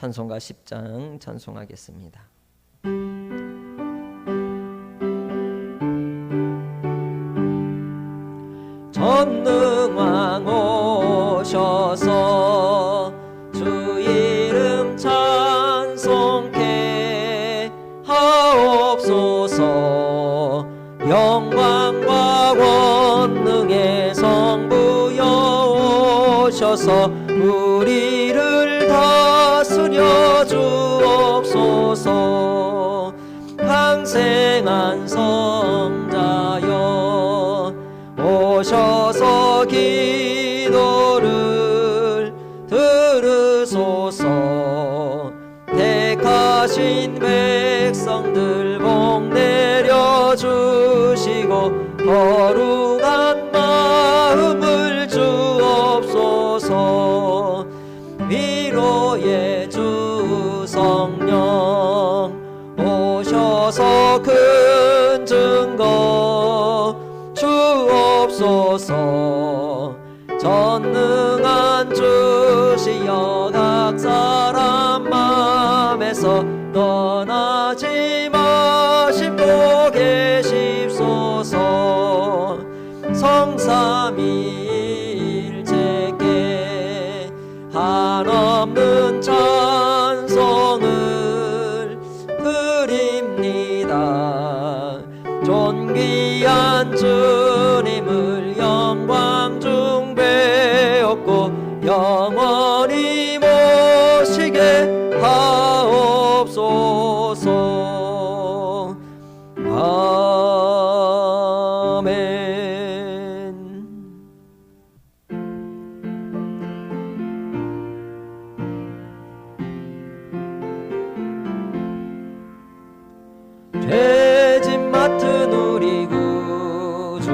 찬송가 10장 찬송하겠습니다. 전능왕 오셔서 주 이름 찬송케 하옵소서. 영광과 권능의 성부여 오셔서 우리를 다스려 주옵소서. 강생한 성자여 오셔서 기도를 들으소서. 택하신 백성들 복 내려주시고 거룩한 마음을 주옵소서. 위로의 주 성령 오셔서 큰 증거 주옵소서. 전능한 주시여 각 사람 마음에서 떠나지 마시고 계십소서. 성삼위일체께 한없는 찬송을 드립니다. 존귀한 주님을 영광 중배옵고 영원히 모시게 하옵소서. 아멘. 죄짐 맡은 우리 구주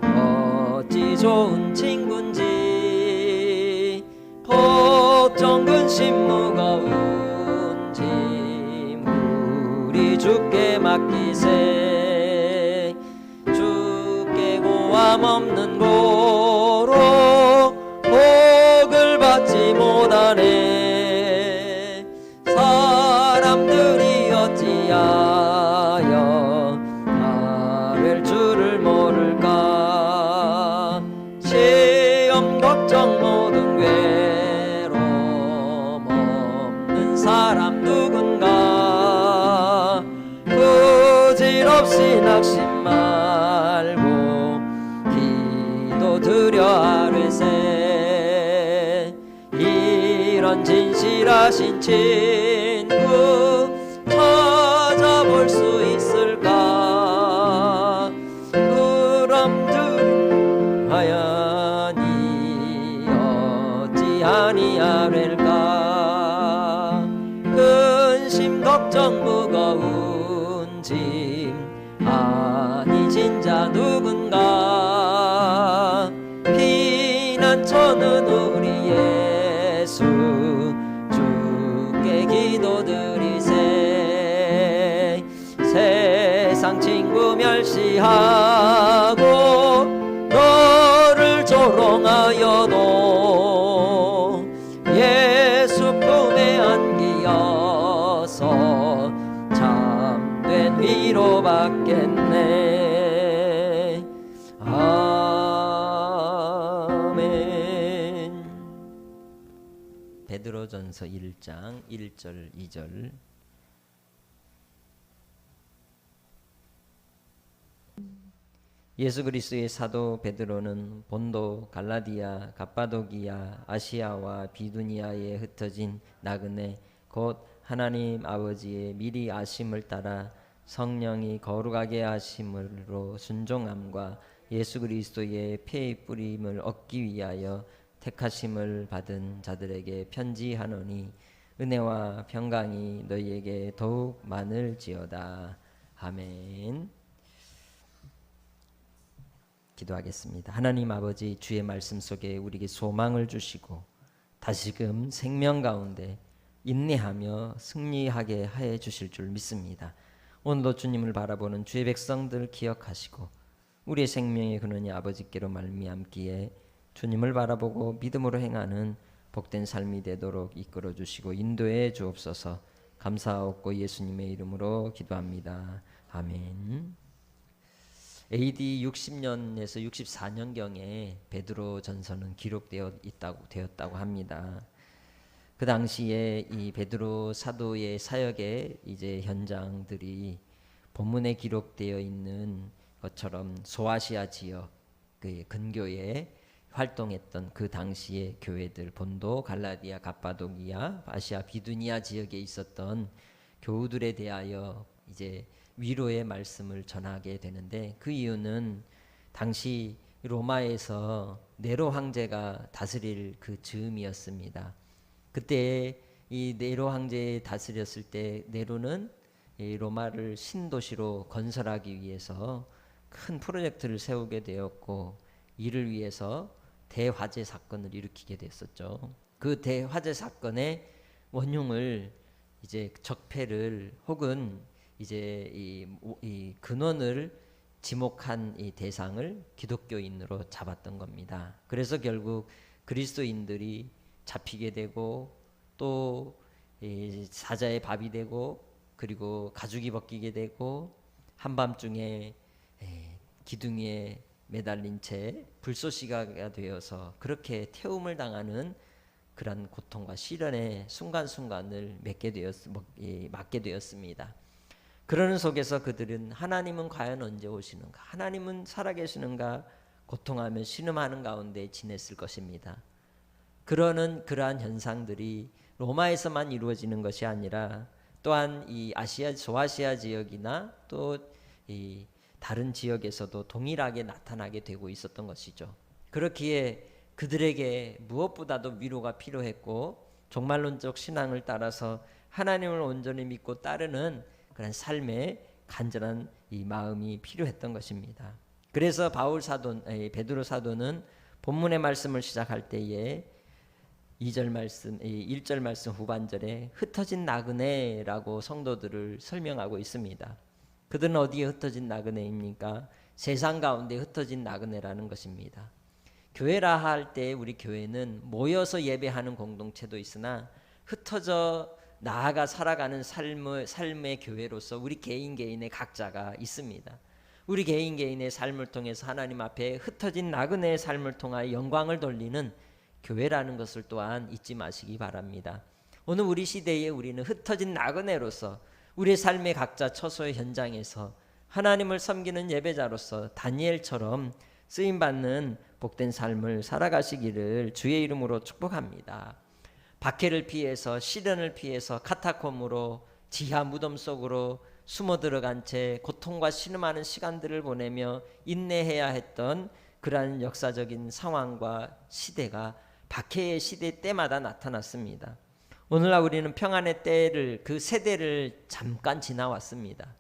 어찌 좋은 친군지. 걱정 근심 무거운 짐 우리 주께 맡기세. 주께 고함 없는 고로 복을 받지 못하네. 사람들이 어찌하여 나를 줄을 모를까. 시험 걱정 모든 괴로움 없는 사람 누군가. 부질없이 낙심 말고 기도 드려 아뢰세. 이런 진실하신 친구 찾아볼 수 있을까. 그럼 들하야니 어찌하니 아뢰일까. 근심 걱정 무거운 짐 아니 진짜 누군가. 피난처는 우리 예수 주께 기도드리세. 세상 친구 멸시하고 너를 조롱하여도 예수 품에 안기어서 참된 위로 받겠네. 아멘. 베드로전서 1장 1절 2절. 예수 그리스도의 사도 베드로는 본도, 갈라디아, 갑바도기아, 아시아와 비두니아에 흩어진 나그네 곧 하나님 아버지의 미리 아심을 따라 성령이 거룩하게 하심으로 순종함과 예수 그리스도의 피의 뿌림을 얻기 위하여 택하심을 받은 자들에게 편지하노니 은혜와 평강이 너희에게 더욱 많을지어다. 아멘. 기도하겠습니다. 하나님 아버지, 주의 말씀 속에 우리에게 소망을 주시고 다시금 생명 가운데 인내하며 승리하게 해 주실 줄 믿습니다. 오늘도 주님을 바라보는 주의 백성들 기억하시고 우리의 생명의 근원이 아버지께로 말미암기에 주님을 바라보고 믿음으로 행하는 복된 삶이 되도록 이끌어 주시고 인도해 주옵소서. 감사하옵고 예수님의 이름으로 기도합니다. 아멘. AD 60년에서 64년경에 베드로 전서는 되었다고 합니다. 그 당시에 이 베드로 사도의 사역의 이제 현장들이 본문에 기록되어 있는 것처럼 소아시아 지역 그 근교에 활동했던 그 당시의 교회들, 본도, 갈라디아, 갑바도기아, 아시아 비두니아 지역에 있었던 교우들에 대하여 이제 위로의 말씀을 전하게 되는데, 그 이유는 당시 로마에서 네로 황제가 다스릴 그 즈음이었습니다. 그때 이 네로 황제 다스렸을 때 네로는 이 로마를 신도시로 건설하기 위해서 큰 프로젝트를 세우게 되었고, 이를 위해서 대화재 사건을 일으키게 됐었죠. 그 대화재 사건의 원흉을 이제 적폐를 혹은 이제 이 근원을 지목한 이 대상을 기독교인으로 잡았던 겁니다. 그래서 결국 그리스도인들이 잡히게 되고 또 사자의 밥이 되고 그리고 가죽이 벗기게 되고 한밤중에 기둥에 매달린 채 불쏘시개가 되어서 그렇게 태움을 당하는 그런 고통과 시련의 순간순간을 맞게 되었습니다. 그러는 속에서 그들은 하나님은 과연 언제 오시는가, 하나님은 살아계시는가 고통하며 신음하는 가운데 지냈을 것입니다. 그러한 현상들이 로마에서만 이루어지는 것이 아니라 또한 이 소아시아 지역이나 또 이 다른 지역에서도 동일하게 나타나게 되고 있었던 것이죠. 그렇기에 그들에게 무엇보다도 위로가 필요했고 종말론적 신앙을 따라서 하나님을 온전히 믿고 따르는 그런 삶의 간절한 이 마음이 필요했던 것입니다. 그래서 베드로 사도는 본문의 말씀을 시작할 때에 1절 말씀 후반절에 흩어진 나그네라고 성도들을 설명하고 있습니다. 그들은 어디에 흩어진 나그네입니까? 세상 가운데 흩어진 나그네라는 것입니다. 교회라 할 때 우리 교회는 모여서 예배하는 공동체도 있으나 흩어져 나아가 살아가는 삶의 교회로서 우리 개인의 각자가 있습니다. 우리 개인의 삶을 통해서 하나님 앞에 흩어진 나그네의 삶을 통하여 영광을 돌리는 교회라는 것을 또한 잊지 마시기 바랍니다. 오늘 우리 시대에 우리는 흩어진 나그네로서 우리의 삶의 각자 처소의 현장에서 하나님을 섬기는 예배자로서 다니엘처럼 쓰임받는 복된 삶을 살아가시기를 주의 이름으로 축복합니다. 박해를 피해서 시련을 피해서 카타콤으로 지하 무덤 속으로 숨어 들어간 채 고통과 신음하는 시간들을 보내며 인내해야 했던 그러한 역사적인 상황과 시대가 박해의 시대 때마다 나타났습니다. 오늘날 우리는 평안의 때를, 그 세대를 잠깐 지나왔습니다.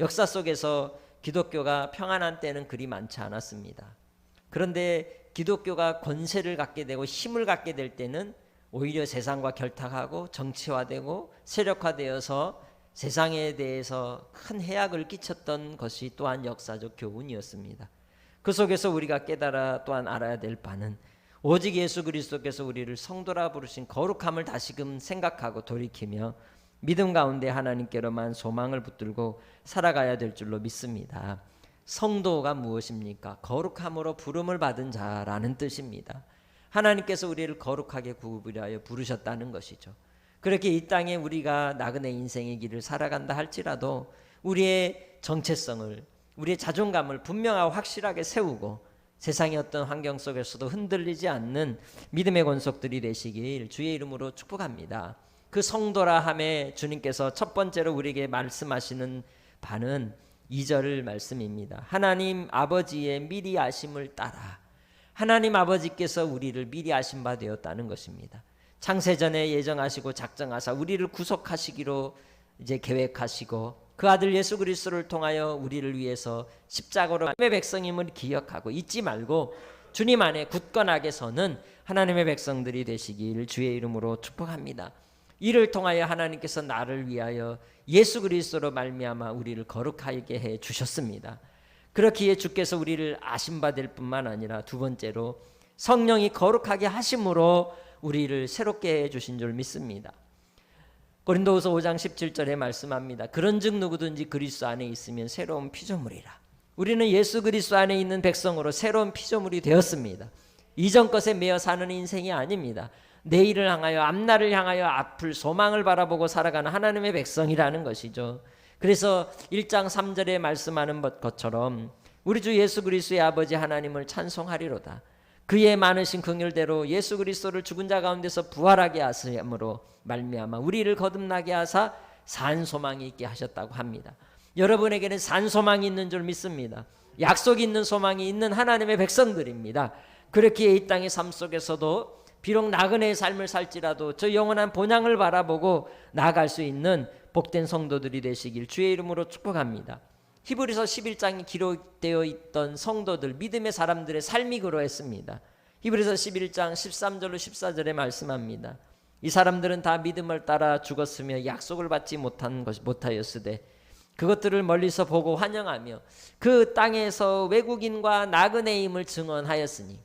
역사 속에서 기독교가 평안한 때는 그리 많지 않았습니다. 그런데 기독교가 권세를 갖게 되고 힘을 갖게 될 때는 오히려 세상과 결탁하고 정치화되고 세력화되어서 세상에 대해서 큰 해악을 끼쳤던 것이 또한 역사적 교훈이었습니다. 그 속에서 우리가 깨달아 또한 알아야 될 바는 오직 예수 그리스도께서 우리를 성도라 부르신 거룩함을 다시금 생각하고 돌이키며 믿음 가운데 하나님께로만 소망을 붙들고 살아가야 될 줄로 믿습니다. 성도가 무엇입니까? 거룩함으로 부름을 받은 자라는 뜻입니다. 하나님께서 우리를 거룩하게 구분하여 부르셨다는 것이죠. 그렇게 이 땅에 우리가 나그네 인생의 길을 살아간다 할지라도 우리의 정체성을, 우리의 자존감을 분명하고 확실하게 세우고 세상의 어떤 환경 속에서도 흔들리지 않는 믿음의 권속들이 되시길 주의 이름으로 축복합니다. 그 성도라 함에 주님께서 첫 번째로 우리에게 말씀하시는 바는 2절 말씀입니다. 하나님 아버지의 미리 아심을 따라, 하나님 아버지께서 우리를 미리 아신 바 되었다는 것입니다. 창세전에 예정하시고 작정하사 우리를 구속하시기로 이제 계획하시고 그 아들 예수 그리스도를 통하여 우리를 위해서 십자가로 하나님의 백성임을 기억하고 잊지 말고 주님 안에 굳건하게 서는 하나님의 백성들이 되시길 주의 이름으로 축복합니다. 이를 통하여 하나님께서 나를 위하여 예수 그리스도로 말미암아 우리를 거룩하게 해 주셨습니다. 그렇기에 주께서 우리를 아심받을 뿐만 아니라 두 번째로 성령이 거룩하게 하심으로 우리를 새롭게 해주신 줄 믿습니다. 고린도후서 5장 17절에 말씀합니다. 그런즉 누구든지 그리스도 안에 있으면 새로운 피조물이라. 우리는 예수 그리스도 안에 있는 백성으로 새로운 피조물이 되었습니다. 이전 것에 매여 사는 인생이 아닙니다. 내일을 향하여, 앞날을 향하여 앞을 소망을 바라보고 살아가는 하나님의 백성이라는 것이죠. 그래서 1장 3절에 말씀하는 것처럼 우리 주 예수 그리스도의 아버지 하나님을 찬송하리로다. 그의 많으신 긍휼대로 예수 그리스도를 죽은 자 가운데서 부활하게 하심으로 말미암아 우리를 거듭나게 하사 산 소망이 있게 하셨다고 합니다. 여러분에게는 산 소망이 있는 줄 믿습니다. 약속이 있는 소망이 있는 하나님의 백성들입니다. 그렇기에 이 땅의 삶 속에서도 비록 나그네의 삶을 살지라도 저 영원한 본향을 바라보고 나아갈 수 있는 복된 성도들이 되시길 주의 이름으로 축복합니다. 히브리서 11장에 기록되어 있던 성도들, 믿음의 사람들의 삶이 그러했습니다. 히브리서 11장 13절로 14절에 말씀합니다. 이 사람들은 다 믿음을 따라 죽었으며 약속을 받지 못하였으되 그것들을 멀리서 보고 환영하며 그 땅에서 외국인과 나그네임을 증언하였으니,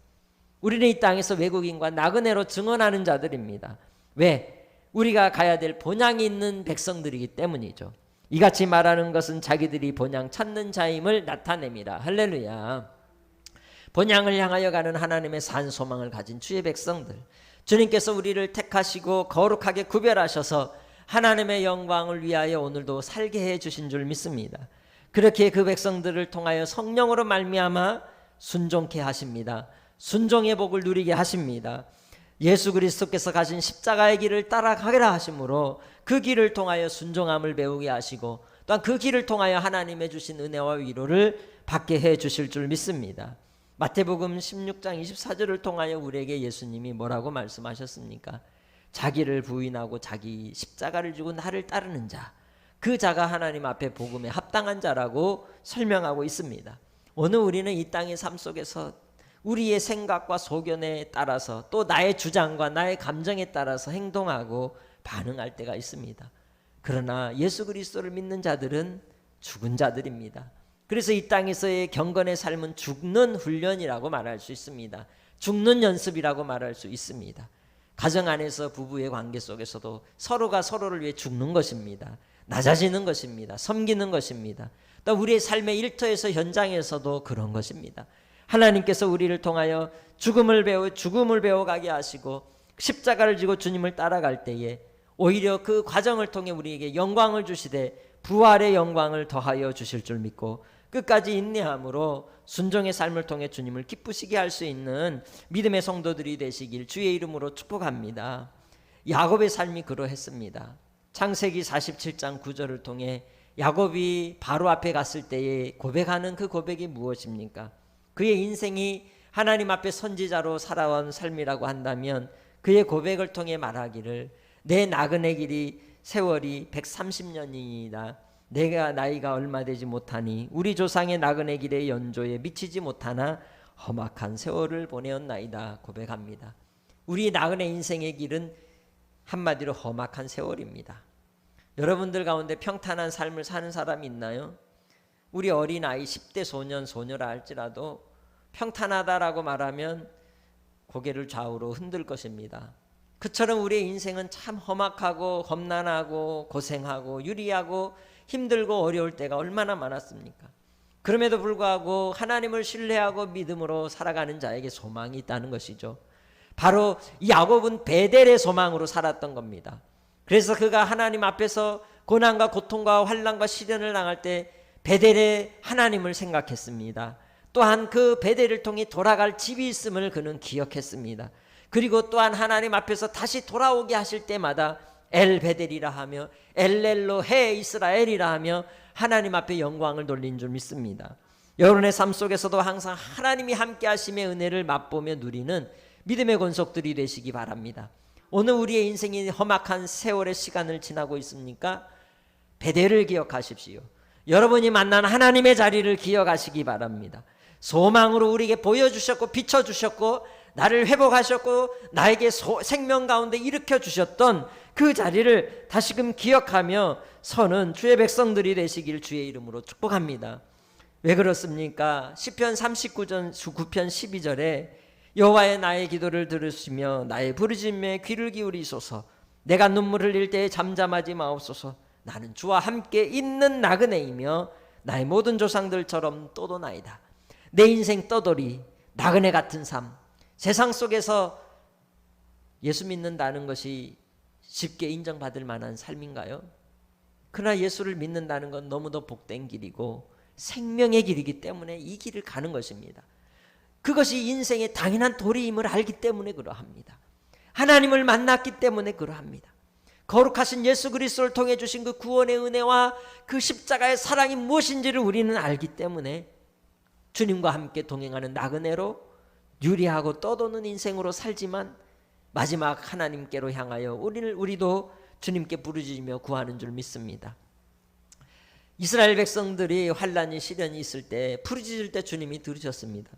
우리는 이 땅에서 외국인과 나그네로 증언하는 자들입니다. 왜? 우리가 가야 될 본향이 있는 백성들이기 때문이죠. 이같이 말하는 것은 자기들이 본향 찾는 자임을 나타냅니다. 할렐루야. 본향을 향하여 가는 하나님의 산 소망을 가진 주의 백성들, 주님께서 우리를 택하시고 거룩하게 구별하셔서 하나님의 영광을 위하여 오늘도 살게 해 주신 줄 믿습니다. 그렇게 그 백성들을 통하여 성령으로 말미암아 순종케 하십니다. 순종의 복을 누리게 하십니다. 예수 그리스도께서 가신 십자가의 길을 따라가게라 하심으로 그 길을 통하여 순종함을 배우게 하시고 또한 그 길을 통하여 하나님의 주신 은혜와 위로를 받게 해 주실 줄 믿습니다. 마태복음 16장 24절을 통하여 우리에게 예수님이 뭐라고 말씀하셨습니까? 자기를 부인하고 자기 십자가를 지고 나를 따르는 자, 그 자가 하나님 앞에 복음에 합당한 자라고 설명하고 있습니다. 오늘 우리는 이 땅의 삶 속에서 우리의 생각과 소견에 따라서 또 나의 주장과 나의 감정에 따라서 행동하고 반응할 때가 있습니다. 그러나 예수 그리스도를 믿는 자들은 죽은 자들입니다. 그래서 이 땅에서의 경건의 삶은 죽는 훈련이라고 말할 수 있습니다. 죽는 연습이라고 말할 수 있습니다. 가정 안에서 부부의 관계 속에서도 서로가 서로를 위해 죽는 것입니다. 낮아지는 것입니다. 섬기는 것입니다. 또 우리의 삶의 일터에서 현장에서도 그런 것입니다. 하나님께서 우리를 통하여 죽음을 배워가게 하시고 십자가를 지고 주님을 따라갈 때에 오히려 그 과정을 통해 우리에게 영광을 주시되 부활의 영광을 더하여 주실 줄 믿고 끝까지 인내함으로 순종의 삶을 통해 주님을 기쁘시게 할 수 있는 믿음의 성도들이 되시길 주의 이름으로 축복합니다. 야곱의 삶이 그러했습니다. 창세기 47장 9절을 통해 야곱이 바로 앞에 갔을 때에 고백하는 그 고백이 무엇입니까? 그의 인생이 하나님 앞에 선지자로 살아온 삶이라고 한다면 그의 고백을 통해 말하기를 내 나그네 길이 세월이 130년이니이다. 내가 나이가 얼마 되지 못하니 우리 조상의 나그네 길의 연조에 미치지 못하나 험악한 세월을 보내었나이다 고백합니다. 우리 나그네 인생의 길은 한마디로 험악한 세월입니다. 여러분들 가운데 평탄한 삶을 사는 사람이 있나요? 우리 어린아이 10대 소년 소녀라 할지라도 평탄하다라고 말하면 고개를 좌우로 흔들 것입니다. 그처럼 우리의 인생은 참 험악하고 험난하고 고생하고 유리하고 힘들고 어려울 때가 얼마나 많았습니까? 그럼에도 불구하고 하나님을 신뢰하고 믿음으로 살아가는 자에게 소망이 있다는 것이죠. 바로 야곱은 베델의 소망으로 살았던 겁니다. 그래서 그가 하나님 앞에서 고난과 고통과 환난과 시련을 당할 때 베델의 하나님을 생각했습니다. 또한 그 베델을 통해 돌아갈 집이 있음을 그는 기억했습니다. 그리고 또한 하나님 앞에서 다시 돌아오게 하실 때마다 엘 베델이라 하며 엘렐로 해 이스라엘이라 하며 하나님 앞에 영광을 돌린 줄 믿습니다. 여러분의 삶 속에서도 항상 하나님이 함께 하심의 은혜를 맛보며 누리는 믿음의 권속들이 되시기 바랍니다. 오늘 우리의 인생이 험악한 세월의 시간을 지나고 있습니까? 베델을 기억하십시오. 여러분이 만난 하나님의 자리를 기억하시기 바랍니다. 소망으로 우리에게 보여주셨고 비춰주셨고 나를 회복하셨고 나에게 생명 가운데 일으켜 주셨던 그 자리를 다시금 기억하며 서는 주의 백성들이 되시길 주의 이름으로 축복합니다. 왜 그렇습니까? 시편 39편 12절에 여호와의 나의 기도를 들으시며 나의 부르짖음에 귀를 기울이소서. 내가 눈물 흘릴 때에 잠잠하지 마옵소서. 나는 주와 함께 있는 나그네이며 나의 모든 조상들처럼 떠도나이다. 내 인생 떠돌이 나그네 같은 삶, 세상 속에서 예수 믿는다는 것이 쉽게 인정받을 만한 삶인가요? 그러나 예수를 믿는다는 건 너무도 복된 길이고 생명의 길이기 때문에 이 길을 가는 것입니다. 그것이 인생의 당연한 도리임을 알기 때문에 그러합니다. 하나님을 만났기 때문에 그러합니다. 거룩하신 예수 그리스도를 통해 주신 그 구원의 은혜와 그 십자가의 사랑이 무엇인지를 우리는 알기 때문에 주님과 함께 동행하는 나그네로 유리하고 떠도는 인생으로 살지만 마지막 하나님께로 향하여 우리도 주님께 부르짖으며 구하는 줄 믿습니다. 이스라엘 백성들이 환난이 시련이 있을 때 부르짖을 때 주님이 들으셨습니다.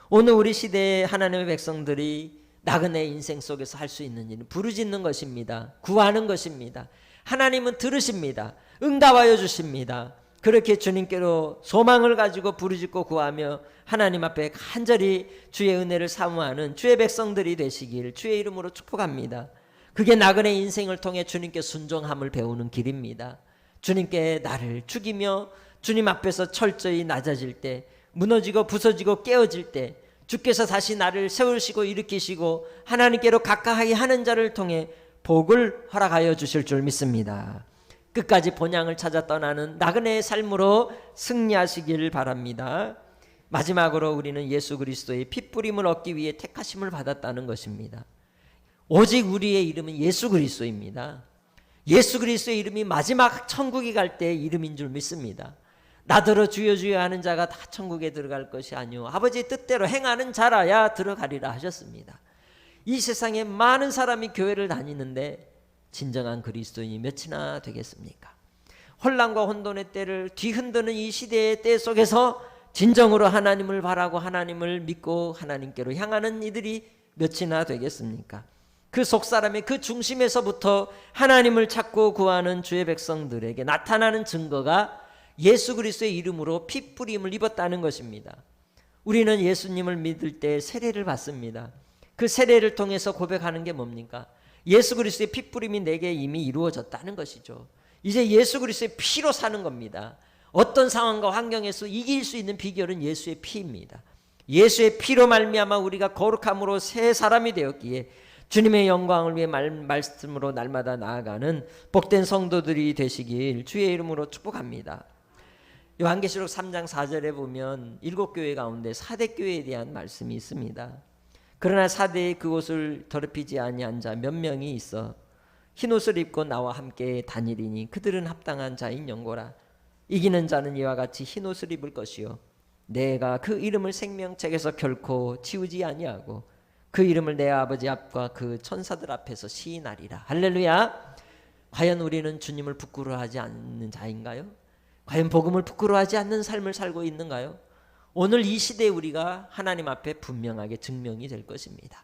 오늘 우리 시대의 하나님의 백성들이 나그네 인생 속에서 할 수 있는 일은 부르짖는 것입니다. 구하는 것입니다. 하나님은 들으십니다. 응답하여 주십니다. 그렇게 주님께로 소망을 가지고 부르짖고 구하며 하나님 앞에 간절히 주의 은혜를 사모하는 주의 백성들이 되시길 주의 이름으로 축복합니다. 그게 나그네 인생을 통해 주님께 순종함을 배우는 길입니다. 주님께 나를 죽이며 주님 앞에서 철저히 낮아질 때, 무너지고 부서지고 깨어질 때 주께서 다시 나를 세우시고 일으키시고 하나님께로 가까이 하는 자를 통해 복을 허락하여 주실 줄 믿습니다. 끝까지 본향을 찾아 떠나는 나그네의 삶으로 승리하시길 바랍니다. 마지막으로 우리는 예수 그리스도의 핏부림을 얻기 위해 택하심을 받았다는 것입니다. 오직 우리의 이름은 예수 그리스도입니다. 예수 그리스도의 이름이 마지막 천국에 갈 때의 이름인 줄 믿습니다. 나더러 주여 주여 하는 자가 다 천국에 들어갈 것이 아니오 아버지의 뜻대로 행하는 자라야 들어가리라 하셨습니다. 이 세상에 많은 사람이 교회를 다니는데 진정한 그리스도인이 몇이나 되겠습니까? 혼란과 혼돈의 때를 뒤흔드는 이 시대의 때 속에서 진정으로 하나님을 바라고 하나님을 믿고 하나님께로 향하는 이들이 몇이나 되겠습니까? 그 속사람의 그 중심에서부터 하나님을 찾고 구하는 주의 백성들에게 나타나는 증거가 예수 그리스도의 이름으로 핏부림을 입었다는 것입니다. 우리는 예수님을 믿을 때 세례를 받습니다. 그 세례를 통해서 고백하는 게 뭡니까? 예수 그리스도의 핏부림이 내게 이미 이루어졌다는 것이죠. 이제 예수 그리스도의 피로 사는 겁니다. 어떤 상황과 환경에서 이길 수 있는 비결은 예수의 피입니다. 예수의 피로 말미암아 우리가 거룩함으로 새 사람이 되었기에 주님의 영광을 위해 말씀으로 날마다 나아가는 복된 성도들이 되시길 주의 이름으로 축복합니다. 요한계시록 3장 4절에 보면 7교회 가운데 사대교회에 대한 말씀이 있습니다. 그러나 사대의 그곳을 더럽히지 아니한 자 몇 명이 있어 흰옷을 입고 나와 함께 다니리니 그들은 합당한 자인 영고라. 이기는 자는 이와 같이 흰옷을 입을 것이요 내가 그 이름을 생명책에서 결코 지우지 아니하고 그 이름을 내 아버지 앞과 그 천사들 앞에서 시인하리라. 할렐루야. 과연 우리는 주님을 부끄러워하지 않는 자인가요? 과연 복음을 부끄러워하지 않는 삶을 살고 있는가요? 오늘 이 시대에 우리가 하나님 앞에 분명하게 증명이 될 것입니다.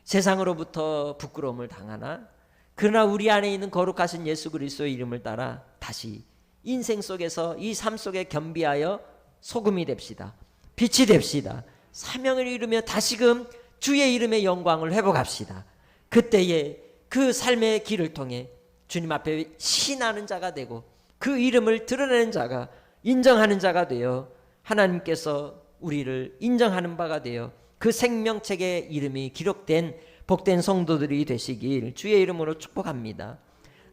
세상으로부터 부끄러움을 당하나 그러나 우리 안에 있는 거룩하신 예수 그리스도의 이름을 따라 다시 인생 속에서 이 삶 속에 겸비하여 소금이 됩시다. 빛이 됩시다. 사명을 이루며 다시금 주의 이름의 영광을 회복합시다. 그때에 그 삶의 길을 통해 주님 앞에 신하는 자가 되고 그 이름을 드러내는 자가 인정하는 자가 되어 하나님께서 우리를 인정하는 바가 되어 그 생명책의 이름이 기록된 복된 성도들이 되시길 주의 이름으로 축복합니다.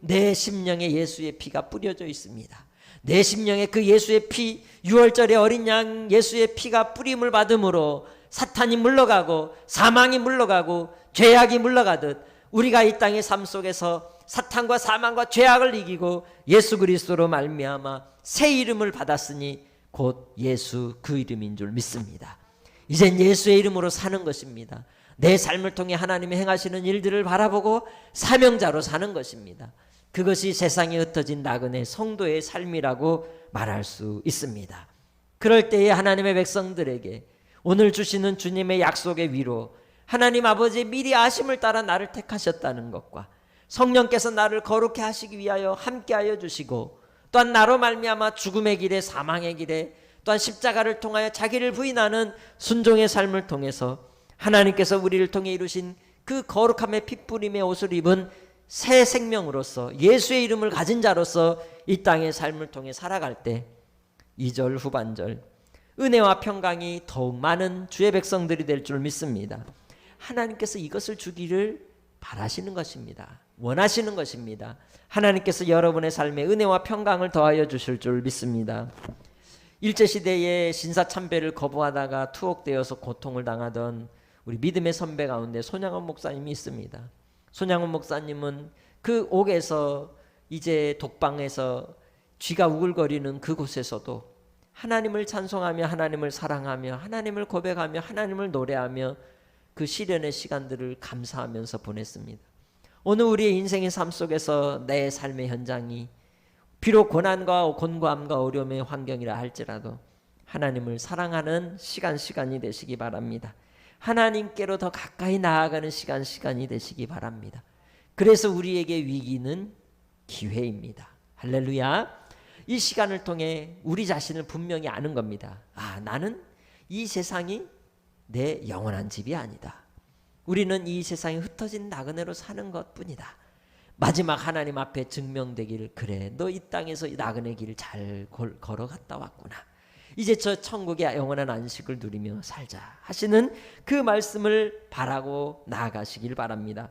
내 심령에 예수의 피가 뿌려져 있습니다. 내 심령에 그 예수의 피, 6월절의 어린 양 예수의 피가 뿌림을 받음으로 사탄이 물러가고 사망이 물러가고 죄악이 물러가듯 우리가 이 땅의 삶 속에서 사탄과 사망과 죄악을 이기고 예수 그리스도로 말미암아 새 이름을 받았으니 곧 예수 그 이름인 줄 믿습니다. 이젠 예수의 이름으로 사는 것입니다. 내 삶을 통해 하나님이 행하시는 일들을 바라보고 사명자로 사는 것입니다. 그것이 세상에 흩어진 나그네 성도의 삶이라고 말할 수 있습니다. 그럴 때에 하나님의 백성들에게 오늘 주시는 주님의 약속의 위로 하나님 아버지의 미리 아심을 따라 나를 택하셨다는 것과 성령께서 나를 거룩해 하시기 위하여 함께하여 주시고 또한 나로 말미암아 죽음의 길에 사망의 길에 또한 십자가를 통하여 자기를 부인하는 순종의 삶을 통해서 하나님께서 우리를 통해 이루신 그 거룩함의 핏부림의 옷을 입은 새 생명으로서 예수의 이름을 가진 자로서 이 땅의 삶을 통해 살아갈 때 2절 후반절 은혜와 평강이 더욱 많은 주의 백성들이 될 줄 믿습니다. 하나님께서 이것을 주기를 바라시는 것입니다. 원하시는 것입니다. 하나님께서 여러분의 삶에 은혜와 평강을 더하여 주실 줄 믿습니다. 일제시대에 신사참배를 거부하다가 투옥되어서 고통을 당하던 우리 믿음의 선배 가운데 손양원 목사님이 있습니다. 손양원 목사님은 그 옥에서 이제 독방에서 쥐가 우글거리는 그곳에서도 하나님을 찬송하며 하나님을 사랑하며 하나님을 고백하며 하나님을 노래하며 그 시련의 시간들을 감사하면서 보냈습니다. 오늘 우리의 인생의 삶 속에서 내 삶의 현장이 비록 고난과 곤고함과 어려움의 환경이라 할지라도 하나님을 사랑하는 시간이 되시기 바랍니다. 하나님께로 더 가까이 나아가는 시간이 되시기 바랍니다. 그래서 우리에게 위기는 기회입니다. 할렐루야. 이 시간을 통해 우리 자신을 분명히 아는 겁니다. 나는 이 세상이 내 영원한 집이 아니다. 우리는 이 세상에 흩어진 나그네로 사는 것뿐이다. 마지막 하나님 앞에 증명되기를, 그래 너 이 땅에서 이 나그네 길을 잘 걸어갔다 왔구나. 이제 저 천국의 영원한 안식을 누리며 살자 하시는 그 말씀을 바라고 나아가시길 바랍니다.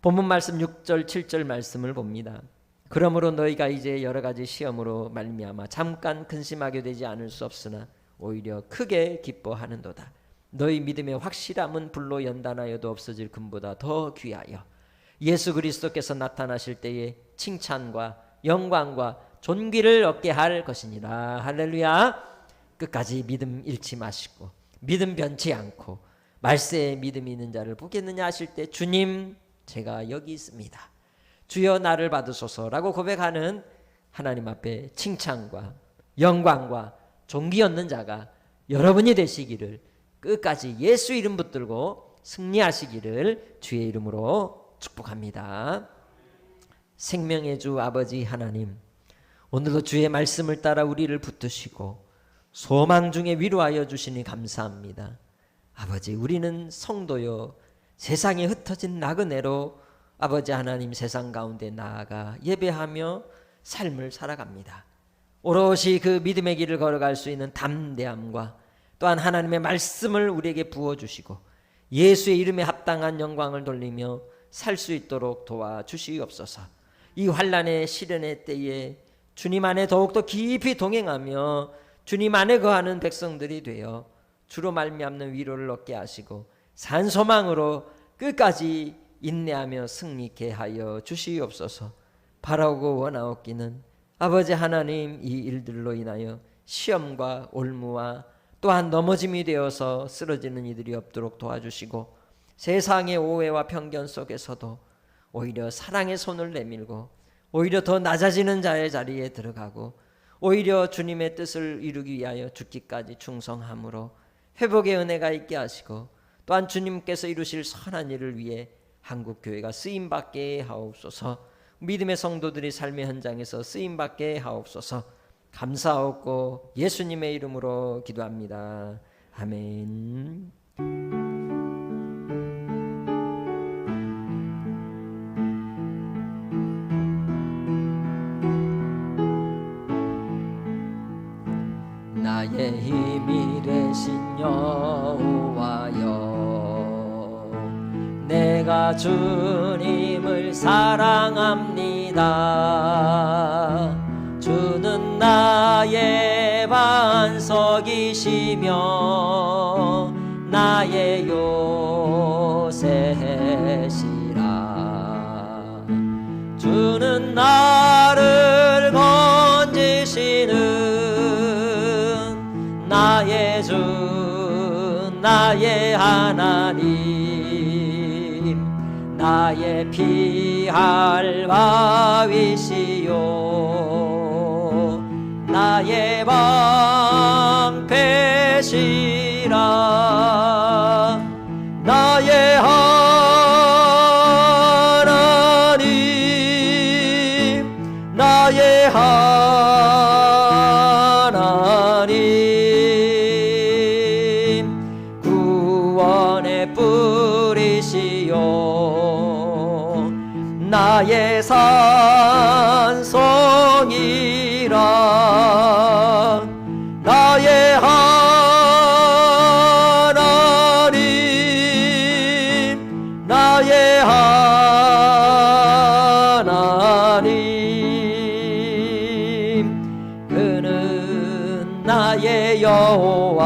본문 말씀 6절 7절 말씀을 봅니다. 그러므로 너희가 이제 여러 가지 시험으로 말미암아 잠깐 근심하게 되지 않을 수 없으나 오히려 크게 기뻐하는도다. 너희 믿음의 확실함은 불로 연단하여도 없어질 금보다 더 귀하여 예수 그리스도께서 나타나실 때에 칭찬과 영광과 존귀를 얻게 할 것이니라. 할렐루야. 끝까지 믿음 잃지 마시고 믿음 변치 않고 말세에 믿음이 있는 자를 보겠느냐 하실 때 주님 제가 여기 있습니다. 주여 나를 받으소서라고 고백하는 하나님 앞에 칭찬과 영광과 존귀 얻는 자가 여러분이 되시기를, 끝까지 예수 이름 붙들고 승리하시기를 주의 이름으로 축복합니다. 생명의 주 아버지 하나님, 오늘도 주의 말씀을 따라 우리를 붙드시고 소망 중에 위로하여 주시니 감사합니다. 아버지, 우리는 성도요 세상에 흩어진 나그네로 아버지 하나님 세상 가운데 나아가 예배하며 삶을 살아갑니다. 오롯이 그 믿음의 길을 걸어갈 수 있는 담대함과 또한 하나님의 말씀을 우리에게 부어주시고 예수의 이름에 합당한 영광을 돌리며 살 수 있도록 도와주시옵소서. 이 환난의 시련의 때에 주님 안에 더욱더 깊이 동행하며 주님 안에 거하는 백성들이 되어 주로 말미암는 위로를 얻게 하시고 산 소망으로 끝까지 인내하며 승리케 하여 주시옵소서. 바라고 원하옵기는 아버지 하나님, 이 일들로 인하여 시험과 올무와 또한 넘어짐이 되어서 쓰러지는 이들이 없도록 도와주시고 세상의 오해와 편견 속에서도 오히려 사랑의 손을 내밀고 오히려 더 낮아지는 자의 자리에 들어가고 오히려 주님의 뜻을 이루기 위하여 죽기까지 충성함으로 회복의 은혜가 있게 하시고 또한 주님께서 이루실 선한 일을 위해 한국교회가 쓰임받게 하옵소서. 믿음의 성도들이 삶의 현장에서 쓰임받게 하옵소서. 감사하옵고 예수님의 이름으로 기도합니다. 아멘. 나의 힘이 되신 여호와여, 내가 주님을 사랑합니다. 주는 나의 반석이시며 나의 요새시라. 주는 나를 건지시는 나의 주 나의 하나님, 나의 피할 바위시요 나의 방패시라. 나의 하나님, 나의 하나님, 구원의 나의 산성이라 나의 하나님 나의 하나님 그는 나의 여호와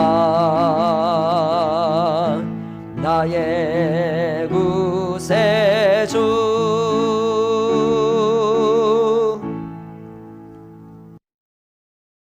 나의 구세주